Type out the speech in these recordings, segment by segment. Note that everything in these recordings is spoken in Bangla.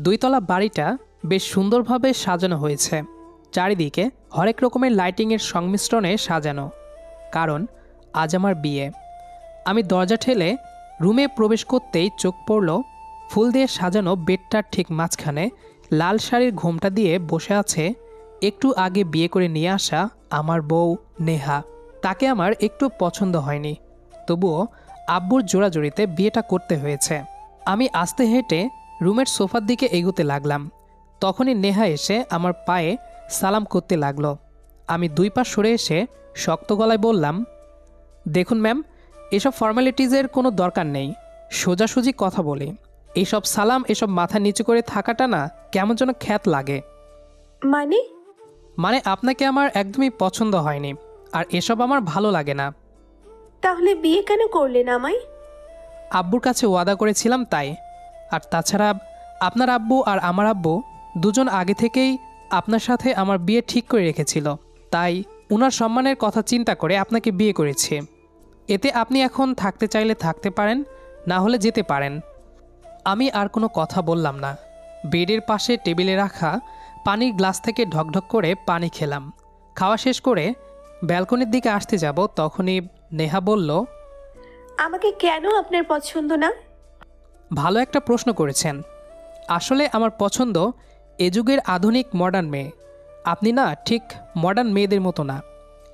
দুইতলা বাড়িটা বেশ সুন্দরভাবে সাজানো হয়েছে। চারিদিকে হরেক রকমের লাইটিংয়ের সংমিশ্রণে সাজানো, কারণ আজ আমার বিয়ে। আমি দরজা ঠেলে রুমে প্রবেশ করতেই চোখ পড়ল ফুল দিয়ে সাজানো বেডটার ঠিক মাঝখানে লাল শাড়ির ঘোমটা দিয়ে বসে আছে একটু আগে বিয়ে করে নিয়ে আসা আমার বউ নেহা। তাকে আমার একটু পছন্দ হয়নি, তবুও আব্বুর জোড়াজোড়িতে বিয়েটা করতে হয়েছে। আমি আস্তে হেঁটে রুমের সোফার দিকে এগোতে লাগলাম। তখনই নেহা এসে আমার পায়ে সালাম করতে লাগলো। আমি দুই পা সরে এসে শক্ত গলায় বললাম, দেখুন ম্যাম, এসব ফর্মালিটিজের কোনো দরকার নেই, সোজাসুজি কথা বলি। এইসব সালাম, এসব মাথা নিচু করে থাকাটা না কেমন যেন খ্যাত লাগে। মানে আপনাকে আমার একদমই পছন্দ হয়নি, আর এসব আমার ভালো লাগে না। তাহলে বিয়ে কেন করলেন আমায়? আব্বুর কাছে ওয়াদা করেছিলাম তাই। আর তাছাড়া আপনার আব্বু আর আমার আব্বু দুজন আগে থেকেই আপনার সাথে আমার বিয়ে ঠিক করে রেখেছিল, তাই উনার সম্মানের কথা চিন্তা করে আপনাকে বিয়ে করেছি। এতে আপনি এখন থাকতে চাইলে থাকতে পারেন, না হলে যেতে পারেন। আমি আর কোনো কথা বললাম না। বেডের পাশে টেবিলে রাখা পানির গ্লাস থেকে ঢকঢক করে পানি খেলাম। খাওয়া শেষ করে ব্যালকনির দিকে আসতে যাব, তখনই নেহা বলল, আমাকে কেন আপনার পছন্দ না? ভালো একটা প্রশ্ন করেছেন। আসলে আমার পছন্দ এ যুগের আধুনিক মডার্ন মেয়ে। আপনি না ঠিক মডার্ন মেয়েদের মতো না।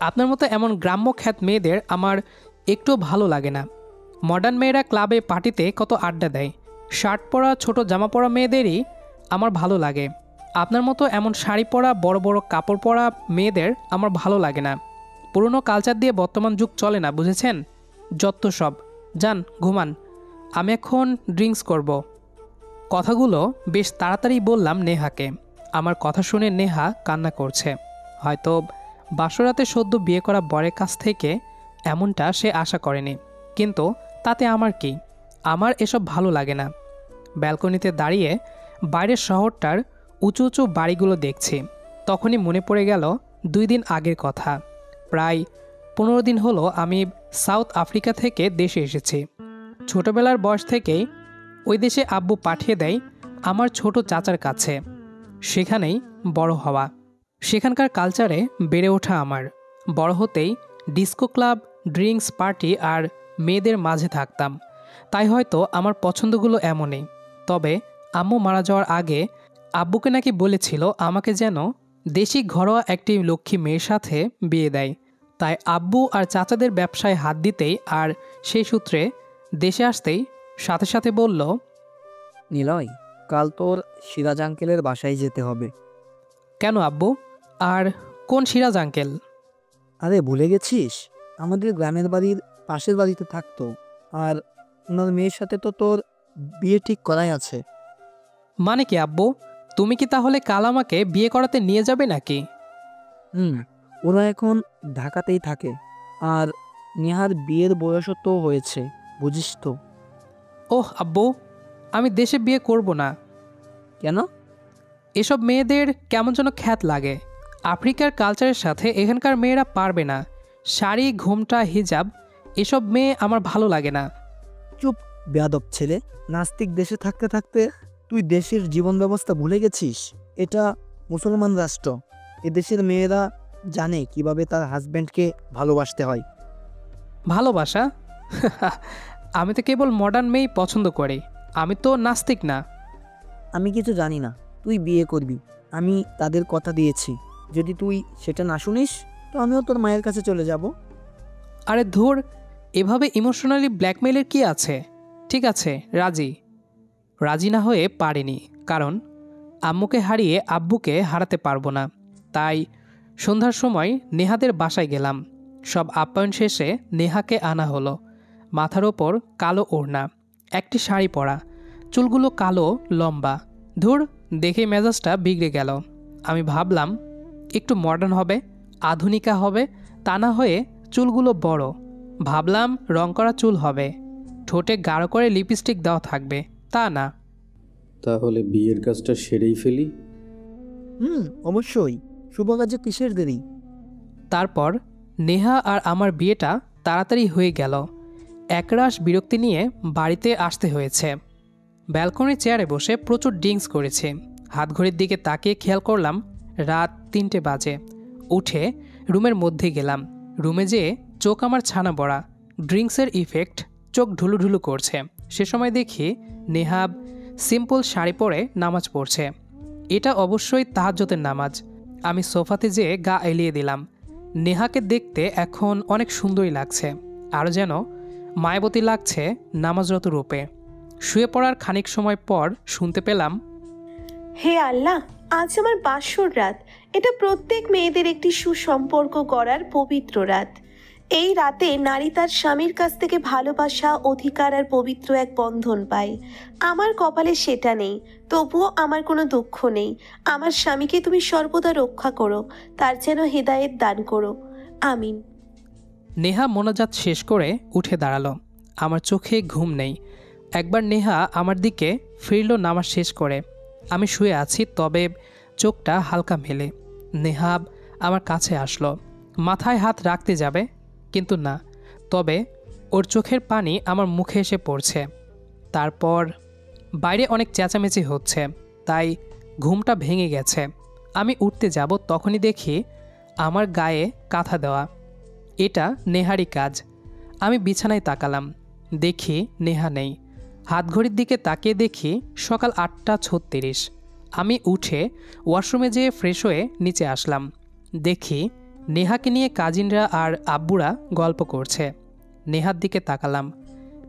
আপনার মতো এমন গ্রাম্য খ্যাত মেয়েদের আমার একটু ভালো লাগে না। মডার্ন মেয়েরা ক্লাবে পার্টিতে কত আড্ডা দেয়, শার্ট পরা ছোট জামা পরা মেয়েদেরই আমার ভালো লাগে। আপনার মতো এমন শাড়ি পরা বড় বড় কাপড় পরা মেয়েদের আমার ভালো লাগে না। পুরনো কালচার দিয়ে বর্তমান যুগ চলে না, বুঝেছেন? যত সব। যান ঘুমান, আমি এখন ড্রিঙ্কস করব। কথাগুলো বেশ তাড়াতাড়ি বললাম নেহাকে। আমার কথা শুনে নেহা কান্না করছে। হয়তো বাসরাতে সদ্য বিয়ে করা বরের কাছ থেকে এমনটা সে আশা করেনি, কিন্তু তাতে আমার কি? আমার এসব ভালো লাগে না। ব্যালকনিতে দাঁড়িয়ে বাইরের শহরটার উঁচু উঁচু বাড়িগুলো দেখছি। তখনই মনে পড়ে গেল 2 দিন আগের কথা। প্রায় 15 দিন হলো আমি সাউথ আফ্রিকা থেকে দেশে এসেছি। ছোটবেলার বয়স থেকেই ওই দেশে আব্বু পাঠিয়ে দেয় আমার ছোট চাচার কাছে। সেখানেই বড় হওয়া, সেখানকার কালচারে বেড়ে ওঠা আমার। বড় হতেই ডিস্কো ক্লাব, ড্রিঙ্কস, পার্টি আর মেয়েদের মাঝে থাকতাম। তাই হয়তো আমার পছন্দগুলো এমনই। তবে আম্মু মারা যাওয়ার আগে আব্বুকে নাকি বলেছিল আমাকে যেন দেশি ঘরোয়া একটি লক্ষ্মী মেয়ের সাথে বিয়ে দেয়। তাই আব্বু আর চাচাদের ব্যবসায় হাত দিতেই আর সেই সূত্রে দেশে আসতেই সাথে সাথে বলল, নিলয়, কাল তোর সিরাজ আঙ্কেলের বাসায় যেতে হবে। কেন আব্বু? আর কোন সিরাজ আঙ্কেল? আরে ভুলে গেছিস? আমাদের গ্রামের বাড়ির পাশের বাড়িতে থাকতো, আর ওনার মেয়ের সাথে তো তোর বিয়ে ঠিক করাই আছে। মানে কি আব্বু, তুমি কি তাহলে কাল আমাকে বিয়ে করাতে নিয়ে যাবে নাকি? ওরা এখন ঢাকাতেই থাকে, আর নেহার বিয়ের বয়সও তো হয়েছে, বুঝিস তো। ওহ আব্বু, আমি দেশে বিয়ে করব না। কেন? এসব মেয়েদের কেমন যেন খ্যাত লাগে। আফ্রিকার কালচারের সাথে এখানকার মেয়েরা পারবে না। শাড়ি, ঘোমটা, হিজাব, এসব মেয়ে আমার ভালো লাগে না। চুপ বেয়াদব ছেলে। নাস্তিক দেশে থাকতে থাকতে তুই দেশের জীবন ব্যবস্থা ভুলে গেছিস। এটা মুসলমান রাষ্ট্র। এদেশের মেয়েরা জানে কিভাবে তার হাজব্যান্ডকে ভালোবাসতে হয়। ভালোবাসা? আমি তো কেবল মডার্ন মেয়েই পছন্দ করি। আমি তো নাস্তিক না। আমি কিছু জানি না। তুই বিয়ে করবি, আমি তাদের কথা দিয়েছি। যদি তুই সেটা না শুনিস তো আমিও তোর মায়ের কাছে চলে যাব। আরে ধুর, এভাবে ইমোশনালি ব্ল্যাকমেলের কি আছে? ঠিক আছে, রাজি। রাজি না হয়ে পারিনি, কারণ আম্মুকে হারিয়ে আব্বুকে হারাতে পারবো না। তাই সন্ধ্যার সময় নেহাদের বাসায় গেলাম। সব আপ্যায়ন শেষে নেহাকে আনা হলো। মাথার ওপর কালো ওড়না, একটি শাড়ি পরা, চুলগুলো কালো লম্বা। ধুর, দেখে মেজাজটা বিগড়ে গেল। আমি ভাবলাম একটু মডার্ন হবে, আধুনিকা হবে, তা না হয়ে চুলগুলো বড়। ভাবলাম রং করা চুল হবে, ঠোঁটে গাঢ় করে লিপস্টিক দেওয়া থাকবে, তা না। তাহলে বিয়ের কাজটা সেরেই ফেলি। অবশ্যই। শুভ কাজে কিসের দেরি? তারপর নেহা আর আমার বিয়েটা তাড়াতাড়ি হয়ে গেল। একরাশ বিরক্তি নিয়ে বাড়িতে আসতে হয়েছে। ব্যালকনির চেয়ারে বসে প্রচুর ড্রিঙ্কস করেছে। হাত ঘড়ির দিকে তাকিয়ে খেয়াল করলাম রাত 3টে বাজে। উঠে রুমের মধ্যে গেলাম। রুমে যেয়ে চোখ আমার ছানা বড়া, ড্রিঙ্কসের ইফেক্ট চোখ ঢুলুঢুলু করছে। সে সময় দেখি নেহাব সিম্পল শাড়ি পরে নামাজ পড়ছে। এটা অবশ্যই তাহাজ্জুদের নামাজ। আমি সোফাতে যেয়ে গা এলিয়ে দিলাম। নেহাকে দেখতে এখন অনেক সুন্দরী লাগছে, আরও যেন মায়াবতী লাগছে নামাজরত রূপে। শুয়ে পড়ার খানিক সময় পর শুনতে পেলাম, হে আল্লাহ, আজ আমার বাসর রাত। এটা প্রত্যেক মেয়েদের একটি সুসম্পর্ক গড়ার পবিত্র রাত। এই রাতে নারী তার স্বামীর কাছ থেকে ভালোবাসা, অধিকার আর পবিত্র এক বন্ধন পায়। আমার কপালে সেটা নেই, তবুও আমার কোনো দুঃখ নেই। আমার স্বামীকে তুমি সর্বদা রক্ষা করো, তার যেন হেদায়েত দান করো, আমিন। নেহা মোনাজাত শেষ করে উঠে দাঁড়ালো। আমার চোখে ঘুম নেই। একবার নেহা আমার দিকে ফিরল নামাজ শেষ করে। আমি শুয়ে আছি, তবে চোখটা হালকা মেলে। নেহাব আমার কাছে আসলো, মাথায় হাত রাখতে যাবে, কিন্তু না। তবে ওর চোখের পানি আমার মুখে এসে পড়ছে। তারপর বাইরে অনেক চেঁচামেচি হচ্ছে, তাই ঘুমটা ভেঙে গেছে। আমি উঠতে যাব, তখনই দেখি আমার গায়ে কাঁথা দেওয়া। এটা নেহারই কাজ। আমি বিছানায় তাকালাম, দেখি নেহা নেই। হাত ঘড়ির দিকে তাকিয়ে দেখি সকাল 8টা 36। আমি উঠে ওয়াশরুমে যেয়ে ফ্রেশ হয়ে নিচে আসলাম। দেখি নেহাকে নিয়ে কাজিনরা আর আব্বুরা গল্প করছে। নেহার দিকে তাকালাম।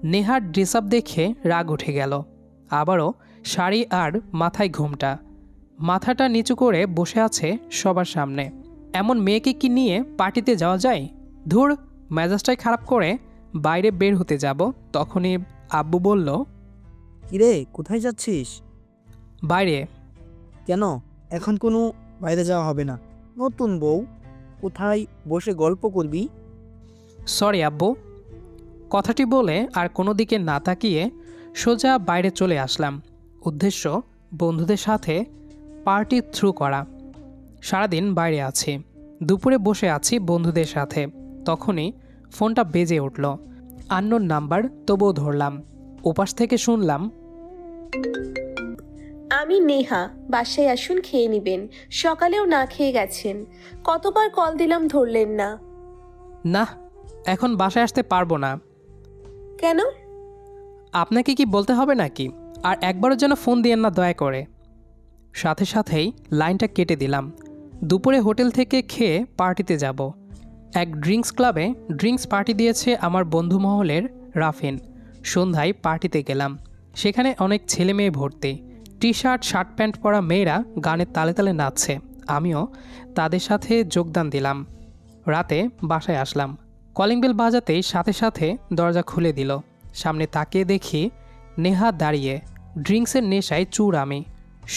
নেহার ড্রেস আপ দেখে রাগ উঠে গেল। আবারও শাড়ি আর মাথায় ঘোমটা, মাথাটা নিচু করে বসে আছে সবার সামনে। এমন মেয়েকে কি নিয়ে পার্টিতে যাওয়া যায়? ধুর, মেজাজটাই খারাপ করে বাইরে বের হতে যাব, তখনই আব্বু বলল, কিরে, কোথায় যাচ্ছিস? বাইরে। কেন? এখন কোনো বাইরে যাওয়া হবে না। নতুন বউ, কোথায় বসে গল্প করবি? সরি আব্বু। কথাটি বলে আর কোনো দিকে না তাকিয়ে সোজা বাইরে চলে আসলাম। উদ্দেশ্য বন্ধুদের সাথে পার্টি থ্রু করা। সারাদিন বাইরে আছি, দুপুরে বসে আছি বন্ধুদের সাথে। তখনই ফোনটা বেজে উঠল। আননোন নাম্বার, তবুও ধরলাম। ওপাশ থেকে শুনলাম, আমি নেহা, বাসায় আসুন, খেয়ে নিবেন। সকালেও না খেয়ে গেছেন। কতবার কল দিলাম, ধরলেন না। না, এখন বাসায় আসতে পারবো না। কেন? আপনাকে কি বলতে হবে নাকি? আর একবারও যেন ফোন দিয়েন না দয়া করে। সাথে সাথেই লাইনটা কেটে দিলাম। দুপুরে হোটেল থেকে খেয়ে পার্টিতে যাব। এক ড্রিঙ্কস ক্লাবে ড্রিঙ্কস পার্টি দিয়েছে আমার বন্ধু মহলের রাফিন। সন্ধ্যায় পার্টিতে গেলাম। সেখানে অনেক ছেলে মেয়ে ভর্তি। টি শার্ট, শার্ট প্যান্ট পরা মেয়েরা গানের তালে তালে নাচছে। আমিও তাদের সাথে যোগদান দিলাম। রাতে বাসায় আসলাম। কলিং বেল বাজাতেই সাথে সাথে দরজা খুলে দিল। সামনে তাকিয়ে দেখি নেহা দাঁড়িয়ে। ড্রিঙ্কসের নেশায় চুর আমি,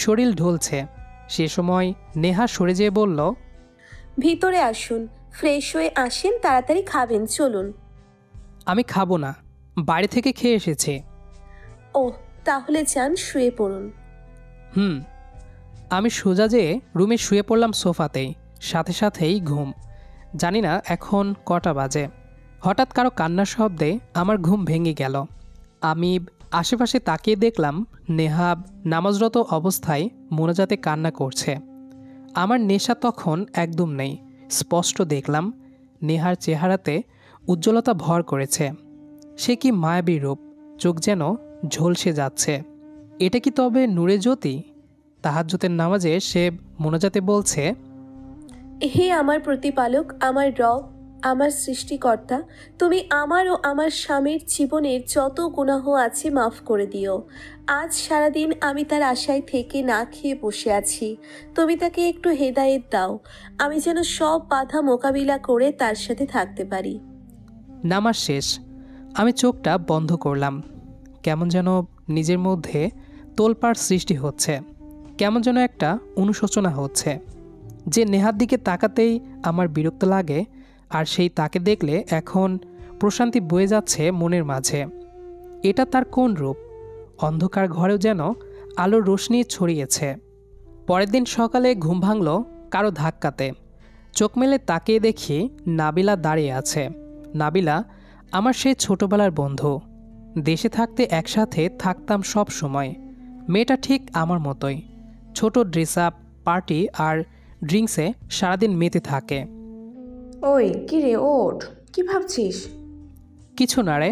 শরীর ঢলছে। সে সময় নেহা সরে যেয়ে বলল, ভিতরে আসুন, ফ্রেশ হয়ে আসেন, তাড়াতাড়ি খাবেন, চলুন। আমি খাবো না, বাইরে থেকে খেয়ে এসেছি। ওহ, তাহলে যান, শুয়ে পড়ুন। আমি সোজা যেয়ে রুমে শুয়ে পড়লাম সোফাতেই। সাথে সাথেই ঘুম। জানি না এখন কটা বাজে। হঠাৎ কারো কান্নার শব্দে আমার ঘুম ভেঙে গেল। আমি আশেপাশে তাকিয়ে দেখলাম নেহাব নামাজরত অবস্থায় মোনাজাতে কান্না করছে। আমার নেশা তখন একদম নেই। স্পষ্ট দেখলাম নেহার চেহারাতে উজ্জ্বলতা ভর করেছে। সে কি মায়াবী রূপ, চোখ যেন ঝলসে যাচ্ছে। এটা কি তবে নূরে জ্যোতি? তাহাজ্জুদের নামাজে সে মোনাজাতে বলছে, হে আমার প্রতিপালক, আমার রব, আমার সৃষ্টিকর্তা, তুমি আমার ও আমার স্বামীর জীবনের যত গুনাহ আছে মাফ করে দিও। আজ সারাদিন আমি তার আশায় থেকে না খেয়ে বসে আছি। তুমি তাকে একটু হেদায়েত দাও, আমি যেন সব বাধা মোকাবিলা করে তার সাথে থাকতে পারি। নামাজ শেষ। আমি চোখটা বন্ধ করলাম। কেমন যেন নিজের মধ্যে তোলপাড় সৃষ্টি হচ্ছে। কেমন যেন একটা অনুশোচনা হচ্ছে যে নেহার দিকে তাকাতেই আমার বিরক্ত লাগে, আর সেই তাকে দেখলে এখন প্রশান্তি বয়ে যাচ্ছে মনের মাঝে। এটা তার কোন রূপ? অন্ধকার ঘরেও যেন আলোর রোশনি ছড়িয়েছে। পরের দিন সকালে ঘুম ভাঙল কারো ধাক্কাতে। চোখ মেলে তাকিয়ে দেখি নাবিলা দাঁড়িয়ে আছে। নাবিলা আমার সেই ছোটবেলার বন্ধু। দেশে থাকতে একসাথে থাকতাম সব সময়। মেয়েটা ঠিক আমার মতোই, ছোট ড্রেস আপ, পার্টি আর ড্রিঙ্কসে সারাদিন মেতে থাকে। ওই কি রে, ওঠ, কি ভাবছিস? কিছু না রে।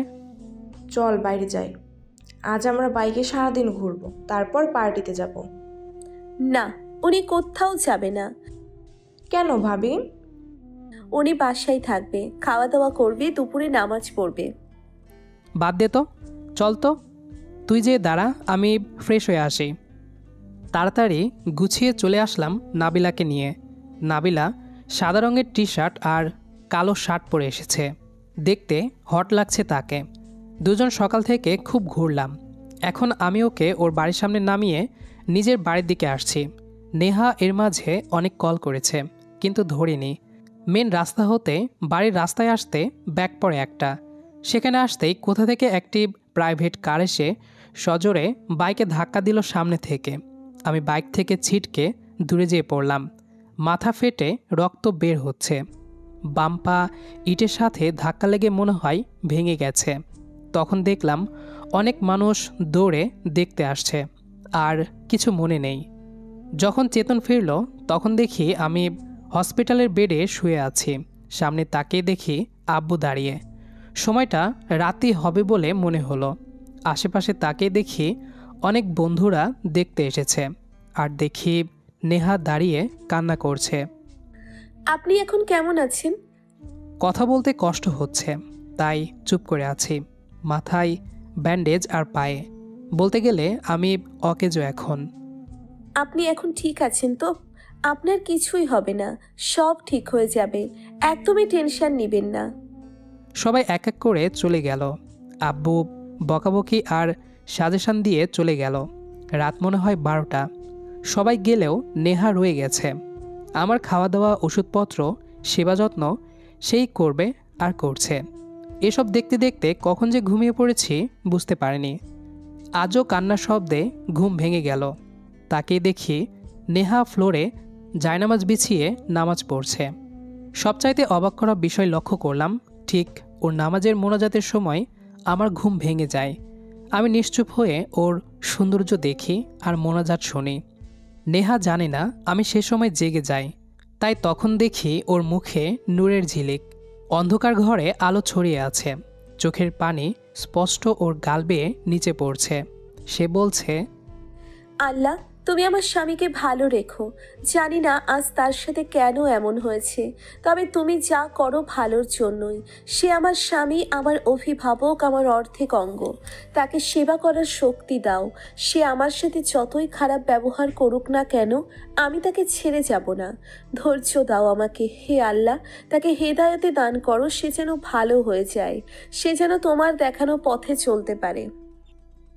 চল বাইরে যাই। আজ আমরা বাইকে সারাদিন ঘুরবো, তারপর পার্টিতে যাব। না, উনি কোথাও যাবে না। কেন ভাবি? উনি বাসায় থাকবে, খাওয়া দাওয়া করবে, দুপুরে নামাজ পড়বে। বাদ দে তো, চল তো। তুই যে দাঁড়া, আমি ফ্রেশ হয়ে আসি। তাড়াতাড়ি গুছিয়ে চলে আসলাম নাবিলাকে নিয়ে। নাবিলা সাদা রঙের টি শার্ট আর কালো শার্ট পরে এসেছে, দেখতে হট লাগছে তাকে। দুজন সকাল থেকে খুব ঘুরলাম। এখন আমি ওকে ওর বাড়ির সামনে নামিয়ে নিজের বাড়ির দিকে আসছি। নেহা এর মাঝে অনেক কল করেছে, কিন্তু ধরিনি। মেন রাস্তা হতে বাড়ির রাস্তায় আসতে ব্যাক পড়ে একটা। সেখানে আসতেই কোথা থেকে একটি প্রাইভেট কার এসে সজোরে বাইকে ধাক্কা দিল সামনে থেকে। আমি বাইক থেকে ছিটকে দূরে যেয়ে পড়লাম। মাথা ফেটে রক্ত বের হচ্ছে। বাম পা ইটের সাথে ধাক্কা লেগে মনে হয় ভেঙে গেছে। তখন দেখলাম অনেক মানুষ দৌড়ে দেখতে আসছে, আর কিছু মনে নেই। যখন চেতন ফিরল তখন দেখি আমি হসপিটালের বেডে শুয়ে আছি। সামনে তাকিয়ে দেখি আব্বু দাঁড়িয়ে। সময়টা রাতই হবে বলে মনে হলো। আশেপাশে তাকিয়ে দেখি অনেক বন্ধুরা দেখতে এসেছে, আর দেখি নেহা দাঁড়িয়ে কান্না করছে। আপনি এখন কেমন আছেন? কথা বলতে কষ্ট হচ্ছে, তাই চুপ করে আছি। মাথায় ব্যান্ডেজ আর পায়ে। বলতে গেলে আমি অকেজো এখন। আপনি এখন ঠিক আছেন তো? আপনার কিছুই হবে না, সব ঠিক হয়ে যাবে, একদমই টেনশন নেবেন না। সবাই এক এক করে চলে গেল। আব্বু বকাবকি আর সাজেশন দিয়ে চলে গেল। রাত মনে হয় 12টা। সবাই গেলেও নেহা রয়ে গেছে। আমার খাওয়া দাওয়া, ওষুধপত্র, সেবা যত্ন সেই করবে আর করছে। এসব দেখতে দেখতে কখন যে ঘুমিয়ে পড়েছি বুঝতে পারিনি। আজও কান্নার শব্দে ঘুম ভেঙে গেল। তাকেই দেখি নেহা ফ্লোরে জায়নামাজ বিছিয়ে নামাজ পড়ছে। সবচাইতে অবাক করা বিষয় লক্ষ্য করলাম, ঠিক ওর নামাজের মোনাজাতের সময় আমার ঘুম ভেঙে যায়। আমি নিশ্চুপ হয়ে ওর সৌন্দর্য দেখি আর মোনাজাত শুনি। নেহা জানে না আমি সে সময় জেগে যাই, তাই তখন দেখি ওর মুখে নূরের ঝিলিক। অন্ধকার ঘরে আলো ছড়িয়ে আছে, চোখের পানি স্পষ্ট ওর গাল বেয়ে নিচে পড়ছে। সে বলছে, আল্লাহ, তুমি আমার স্বামীকে ভালো রেখো। জানি না আজ তার সাথে কেন এমন হয়েছে, তবে তুমি যা করো ভালোর জন্যই। সে আমার স্বামী, আমার অভিভাবক, আমার অর্ধেক অঙ্গ। তাকে সেবা করার শক্তি দাও। সে আমার সাথে যতই খারাপ ব্যবহার করুক না কেন, আমি তাকে ছেড়ে যাব না। ধৈর্য দাও আমাকে, হে আল্লাহ। তাকে হেদায়েতে দান করো, সে যেন ভালো হয়ে যায়, সে যেন তোমার দেখানো পথে চলতে পারে।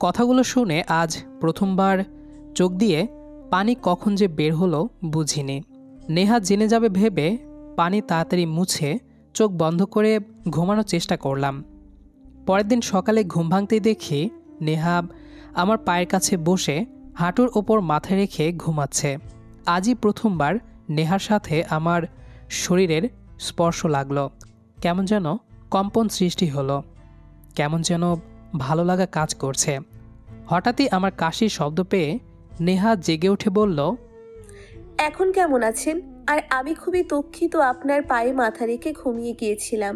কথাগুলো শুনে আজ প্রথমবার চোখ দিয়ে পানি কখন যে বের হলো বুঝিনি। নেহা জেনে যাবে ভেবে পানি তাড়াতাড়ি মুছে চোখ বন্ধ করে ঘুমানোর চেষ্টা করলাম। পরের দিন সকালে ঘুম ভাঙতেই দেখি নেহা আমার পায়ের কাছে বসে হাঁটুর ওপর মাথা রেখে ঘুমাচ্ছে। আজই প্রথমবার নেহার সাথে আমার শরীরের স্পর্শ লাগলো। কেমন যেন কম্পন সৃষ্টি হলো, কেমন যেন ভালো লাগা কাজ করছে। হঠাৎই আমার কাশির শব্দ পেয়ে নেহা জেগে উঠে বলল, এখন কেমন আছেন? আর আমি খুবই দুঃখিত, আপনার পায়ে মাথা রেখে ঘুমিয়ে গিয়েছিলাম।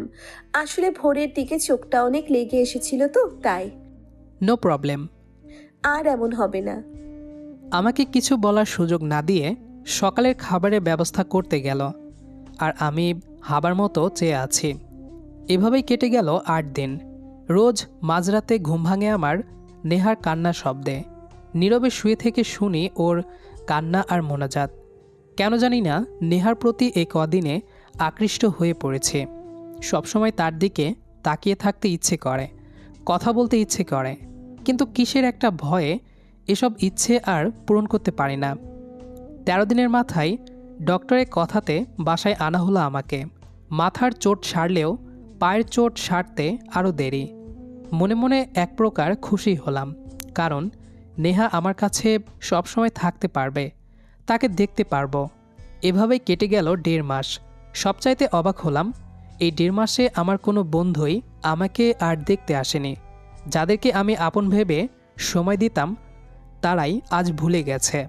আসলে ভোরের দিকে চোখটা অনেক লেগে এসেছিল তো, তাই। No problem. আর এমন হবে না। আমাকে কিছু বলার সুযোগ না দিয়ে সকালের খাবারের ব্যবস্থা করতে গেল, আর আমি হাবার মতো চেয়ে আছি। এভাবেই কেটে গেল 8 দিন। রোজ মাঝরাতে ঘুম ভাঙে আমার নেহার কান্নার শব্দে। নীরবে শুয়ে থেকে শুনি ওর কান্না আর মোনাজাত। কেন জানি না নেহার প্রতি এই কদিনে আকৃষ্ট হয়ে পড়েছে। সবসময় তার দিকে তাকিয়ে থাকতে ইচ্ছে করে, কথা বলতে ইচ্ছে করে, কিন্তু কিসের একটা ভয়ে এসব ইচ্ছে আর পূরণ করতে পারি না। 13 দিনের মাথায় ডক্টরের কথাতে বাসায় আনা হলো আমাকে। মাথার চোট সারলেও পায়ের চোট সারতে আরও দেরি। মনে মনে এক প্রকার খুশি হলাম, কারণ নেহা আমার কাছে সবসময় থাকতে পারবে, তাকে দেখতে পারবো। এভাবেই কেটে গেল 1.5 মাস। সবচাইতে অবাক হলাম, এই 1.5 মাসে আমার কোনো বন্ধুই আমাকে আর দেখতে আসেনি। যাদেরকে আমি আপন ভেবে সময় দিতাম তারাই আজ ভুলে গেছে,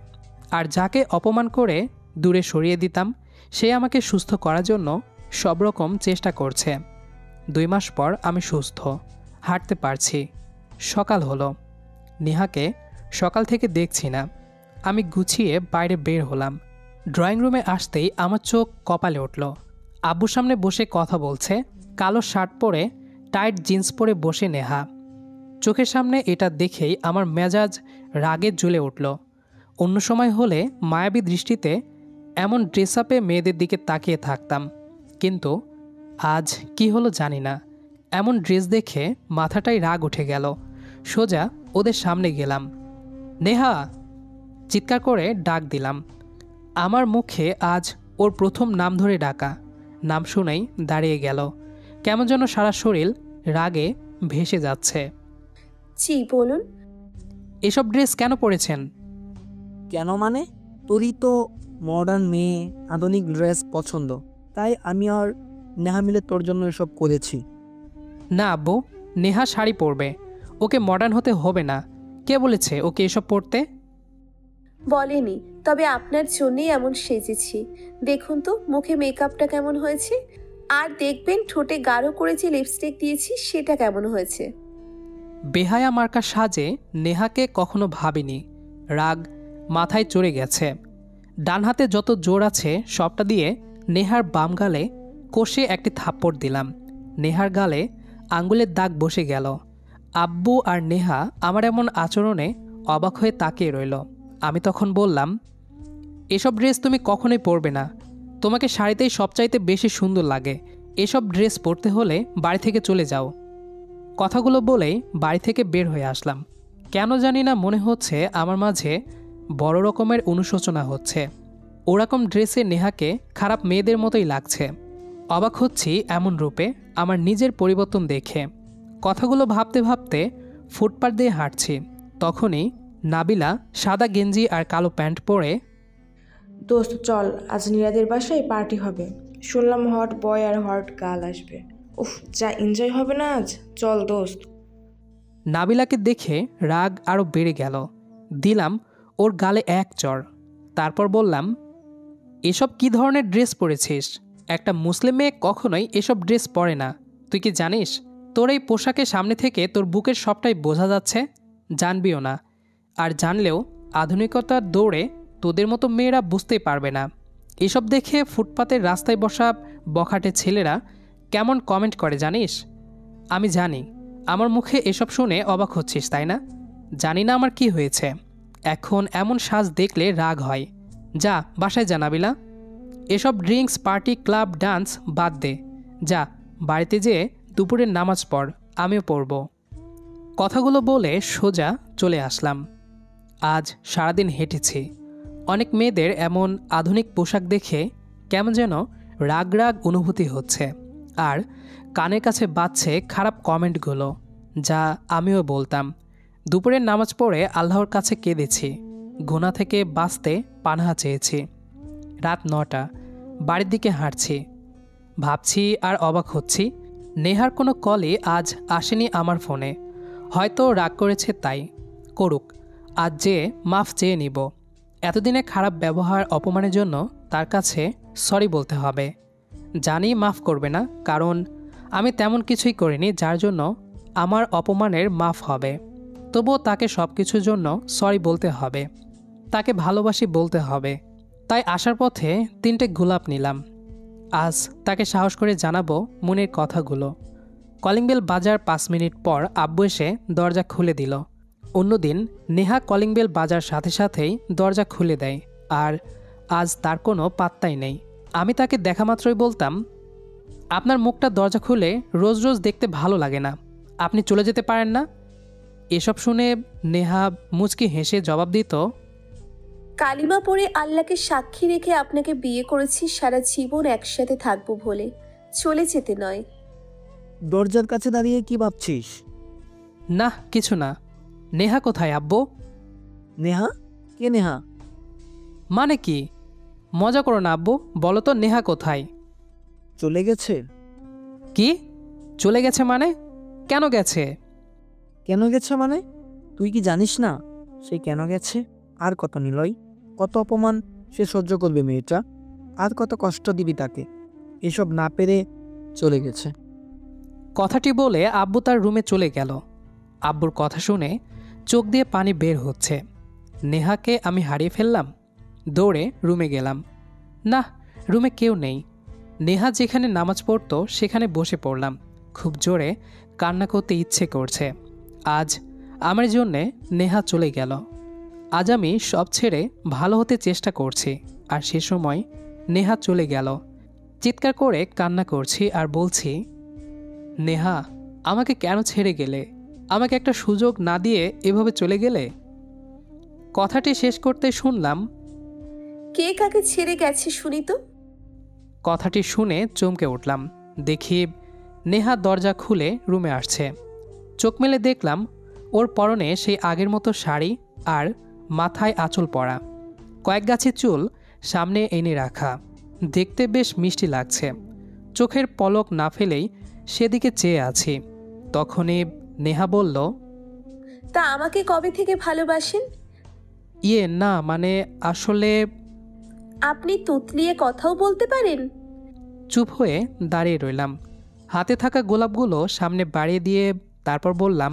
আর যাকে অপমান করে দূরে সরিয়ে দিতাম সে আমাকে সুস্থ করার জন্য সব রকম চেষ্টা করছে। 2 মাস পর আমি সুস্থ, হাঁটতে পারছি। সকাল হলো, নেহাকে সকাল থেকে দেখছি না। আমি গুছিয়ে বাইরে বের হলাম। ড্রয়িং রুমে আসতেই আমার চোখ কপালে উঠল। আব্বুর সামনে বসে কথা বলছে, কালো শার্ট পরে টাইট জিন্স পরে বসে নেহা। চোখের সামনে এটা দেখেই আমার মেজাজ রাগে জ্বলে উঠল। অন্য সময় হলে মায়াবী দৃষ্টিতে এমন ড্রেস আপে মেয়েদের দিকে তাকিয়ে থাকতাম, কিন্তু আজ কি হলো জানি না। এমন ড্রেস দেখে মাথাটাই রাগ উঠে গেল। সোজা ওদের সামনে গেলাম। নেহা চিৎকার করে ডাক দিলাম। আমার মুখে আজ ওর প্রথম নাম ধরে ডাকা। নাম শুনেই দাঁড়িয়ে গেল। কেমন যেন সারা শরীর রাগে ভেসে যাচ্ছে। জি বলুন। এসব ড্রেস কেন পরেছেন? কেন মানে? তোরই তো মডার্ন মেয়ে, আধুনিক ড্রেস পছন্দ, তাই আমি আর নেহা মিলে তোর জন্য এসব করেছি। না আব্বু, নেহা শাড়ি পরবে, ওকে মডার্ন হতে হবে না। কে বলেছে ওকে এসব পরতে? বলেনি, তবে আপনার জন্যই এমন সেজেছি। দেখুন তো মুখে মেকআপটা কেমন হয়েছে, আর দেখবেন ঠোঁটে গাঢ় করে যে লিপস্টিক দিয়েছি সেটা কেমন হয়েছে। বেহায়া মার্কা সাজে নেহাকে কখনো ভাবিনি। রাগ মাথায় চড়ে গেছে। ডান হাতে যত জোর আছে সবটা দিয়ে নেহার বাম গালে কষে একটি থাপ্পড় দিলাম। নেহার গালে আঙ্গুলের দাগ বসে গেল। আব্বু আর নেহা আমার এমন আচরণে অবাক হয়ে তাকিয়ে রইল। আমি তখন বললাম, এসব ড্রেস তুমি কখনোই পরবে না। তোমাকে শাড়িতেই সবচাইতে বেশি সুন্দর লাগে। এসব ড্রেস পরতে হলে বাড়ি থেকে চলে যাও। কথাগুলো বলেই বাড়ি থেকে বের হয়ে আসলাম। কেন জানি না মনে হচ্ছে আমার মাঝে বড় রকমের অনুশোচনা হচ্ছে। ওরকম ড্রেসে নেহাকে খারাপ মেয়েদের মতোই লাগছে। অবাক হচ্ছি এমন রূপে আমার নিজের পরিবর্তন দেখে। কথাগুলো ভাবতে ভাবতে ফুটপাত দিয়ে হাঁটছি। তখনই নাবিলা সাদা গেঞ্জি আর কালো প্যান্ট পরে, দোস্ত চল, আজ নীরাদের বাসায় পার্টি হবে। শুনলাম হট বয় আর হট গার্ল আসবে। উফ, যা এনজয় হবে না আজ, চল দোস্ত। নাবিলাকে দেখে রাগ আরও বেড়ে গেল। দিলাম ওর গালে এক চড়। তারপর বললাম, এসব কি ধরনের ড্রেস পরেছিস? একটা মুসলিম মেয়ে কখনোই এসব ড্রেস পরে না। তুই কি জানিস তোর এই পোশাকের সামনে থেকে তোর বুকের সবটাই বোঝা যাচ্ছে? জানবিও না, আর জানলেও আধুনিকতার দৌড়ে তোদের মতো মেয়েরা বুঝতেই পারবে না। এসব দেখে ফুটপাতের রাস্তায় বসা বখাটে ছেলেরা কেমন কমেন্ট করে জানিস? আমি জানি আমার মুখে এসব শুনে অবাক হচ্ছিস, তাই না? জানি না আমার কি হয়েছে। এখন এমন সাজ দেখলে রাগ হয়। যা বাসায় যা নাবিলা। এসব ড্রিঙ্কস, পার্টি, ক্লাব, ডান্স বাদ দে। যা বাড়িতে যেয়ে দুপুরের নামাজ পড়, আমিও পড়ব। কথাগুলো বলে সোজা চলে আসলাম। আজ সারাদিন হেঁটেছি। অনেক মেয়েদের এমন আধুনিক পোশাক দেখে কেমন যেন রাগ রাগ অনুভূতি হচ্ছে, আর কানের কাছে বাজছে খারাপ কমেন্টগুলো, যা আমিও বলতাম। দুপুরের নামাজ পড়ে আল্লাহর কাছে কেঁদেছি। গুনাহ থেকে বাঁচতে পানাহা চেয়েছি। রাত 9টা, বাড়ির দিকে হাঁটছি। ভাবছি আর অবাক হচ্ছি, নেহার কোনো কলই আজ আসেনি আমার ফোনে। হয়তো রাগ করেছে, তাই করুক। আজ যে মাফ চেয়ে নিব। এতদিনে খারাপ ব্যবহার, অপমানের জন্য তার কাছে সরি বলতে হবে। জানি মাফ করবে না, কারণ আমি তেমন কিছুই করিনি যার জন্য আমার অপমানের মাফ হবে। তবুও তাকে সব কিছুর জন্য সরি বলতে হবে, তাকে ভালোবাসি বলতে হবে। তাই আসার পথে 3টে গোলাপ নিলাম। আজ তাকে সাহস করে জানাবো মনের কথাগুলো। কলিং বেল বাজার 5 মিনিট পর আব্বু এসে দরজা খুলে দিল। অন্যদিন নেহা কলিং বেল বাজার সাথে সাথেই দরজা খুলে দেয়, আর আজ তার কোনো পাত্তাই নেই। আমি তাকে দেখা মাত্রই বলতাম, আপনার মুখটা দরজা খুলে রোজ রোজ দেখতে ভালো লাগে না, আপনি চলে যেতে পারেন না? এসব শুনে নেহা মুচকি হেসে জবাব দিত, কালিমা পড়ে আল্লাহকে সাক্ষী রেখে আপনাকে বিয়ে করেছি সারা জীবন একসাথে থাকবো বলে, চলে যেতে নয়। দরজার কাছে দাঁড়িয়ে কি ভাবছিস? না কিছু না। নেহা কোথায় আব্বু? নেহা? কে নেহা? মানে কি? মজা করো না আব্বু, বলো তো নেহা কোথায়? চলে গেছে। কি চলে গেছে মানে? কেন গেছে? কেন গেছে মানে? তুই কি জানিস না সে কেন গেছে? আর কত নিলয়, কত অপমান সে সহ্য করবে মেয়েটা, আর কত কষ্ট দিবি তাকে। এসব না পেরে চলে গেছে। কথাটি বলে আব্বু তার রুমে চলে গেল। আব্বুর কথা শুনে চোখ দিয়ে পানি বের হচ্ছে। নেহাকে আমি হারিয়ে ফেললাম। দৌড়ে রুমে গেলাম। না, রুমে কেউ নেই। নেহা যেখানে নামাজ পড়তো সেখানে বসে পড়লাম। খুব জোরে কান্না করতে ইচ্ছে করছে। আজ আমার জন্যে নেহা চলে গেল। আজ আমি সব ছেড়ে ভালো হতে চেষ্টা করছি, আর সে সময় নেহা চলে গেল। চিৎকার করে কান্না করছি আর বলছি, নেহা, আমাকে কেন ছেড়ে গেলে? আমাকে একটা সুযোগ না দিয়ে এভাবে চলে গেলে? কথাটি শেষ করতে শুনলাম, কে কাকে ছেড়ে গেছে শুনি তো। কথাটি শুনে চমকে উঠলাম। দেখি নেহা দরজা খুলে রুমে আসছে। চোখ মেলে দেখলাম ওর পরনে সেই আগের মতো শাড়ি আর মাথায় আঁচল পরা, কয়েক গাছি চুল সামনে এনে রাখা। দেখতে বেশ মিষ্টি লাগছে। চোখের পলক না ফেলেই সেদিকে চেয়ে আছি। তখনই নেহা বলল, তা আমাকে কবে থেকে ভালোবাসেন? ইয়ে না, মানে আসলে। আপনি তুতলিয়ে কথাও বলতে পারেন? চুপ হয়ে দাঁড়িয়ে রইলাম। হাতে থাকা গোলাপগুলো সামনে বাড়িয়ে দিয়ে তারপর বললাম,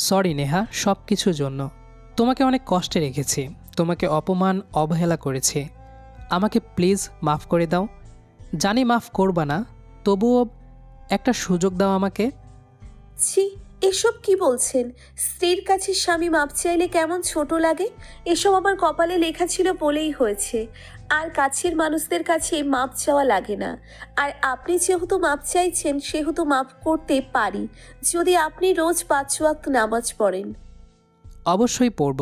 সরি নেহা, সব কিছুর জন্য। তোমাকে অনেক কষ্টে রেখেছি, তোমাকে অপমান অবহেলা করেছি। আমাকে প্লিজ মাফ করে দাও। জানি মাফ করবা না, তবুও একটা সুযোগ দাও আমাকে। ছি, এসব কি বলছেন? স্ত্রীর কাছে স্বামী মাপ চাইলে কেমন ছোট লাগে। এসব আমার কপালে লেখা ছিল বলেই হয়েছে। আর কাছের মানুষদের কাছে মাপ চাওয়া লাগে না। আর আপনি যেহেতু মাপ চাইছেন সেহেতু মাপ করতে পারি, যদি আপনি রোজ 5 ওয়াক্ত নামাজ পড়েন। অবশ্যই পড়ব।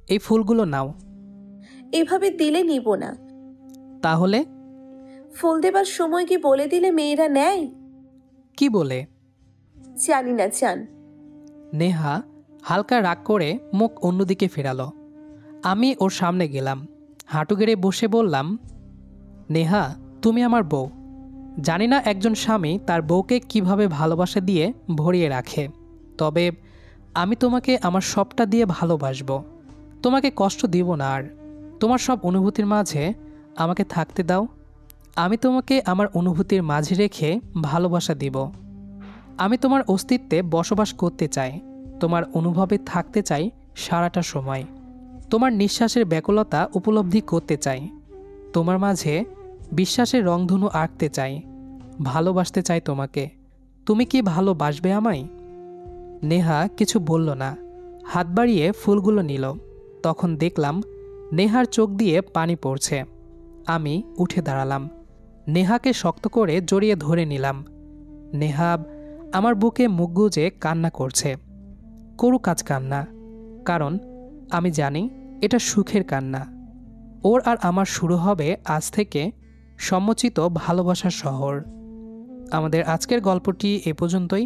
এই ফুলগুলো নাও। এভাবে দিলে নিব না। তাহলে? ফুল দেবার সময় কি বলে দিলে মেয়েরা নেয়? কি বলে? জানি না, চান। নেহা হালকা রাগ করে মুখ অন্যদিকে ফেরালো। আমি ওর সামনে গেলাম, হাঁটু গেড়ে বসে বললাম, নেহা, তুমি আমার বউ। জানি না একজন স্বামী তার বউকে কিভাবে ভালোবাসা দিয়ে ভরিয়ে রাখে, তবে আমি তোমাকে আমার সবটা দিয়ে ভালোবাসবো। তোমাকে কষ্ট দিব না আর। তোমার সব অনুভূতির মাঝে আমাকে থাকতে দাও। আমি তোমাকে আমার অনুভূতির মাঝে রেখে ভালোবাসা দিব। আমি তোমার অস্তিত্বে বসবাস করতে চাই, তোমার অনুভবে থাকতে চাই সারাটা সময়। তোমার নিঃশ্বাসের ব্যাকুলতা উপলব্ধি করতে চাই, তোমার মাঝে বিশ্বাসের রংধনু আঁকতে চাই, ভালোবাসতে চাই তোমাকে। তুমি কি ভালোবাসবে আমায়? নেহা কিছু বলল না, হাত বাড়িয়ে ফুলগুলো নিল। তখন দেখলাম নেহার চোখ দিয়ে পানি পড়ছে। আমি উঠে দাঁড়ালাম, নেহাকে শক্ত করে জড়িয়ে ধরে নিলাম। নেহা আমার বুকে মুখ গুজে কান্না করছে। করুক আজ কান্না, কারণ আমি জানি এটা সুখের কান্না। ওর আর আমার শুরু হবে আজ থেকে সম্মোচিত ভালোবাসার শহর। আমাদের আজকের গল্পটি এ পর্যন্তই।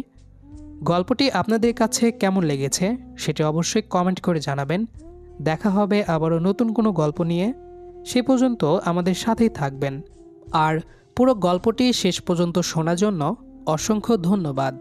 গল্পটি আপনাদের কাছে কেমন লেগেছে সেটা অবশ্যই কমেন্ট করে জানাবেন। দেখা হবে আবারও নতুন কোনো গল্প নিয়ে। সে পর্যন্ত আমাদের সাথেই থাকবেন। আর পুরো গল্পটি শেষ পর্যন্ত শোনার জন্য অসংখ্য ধন্যবাদ।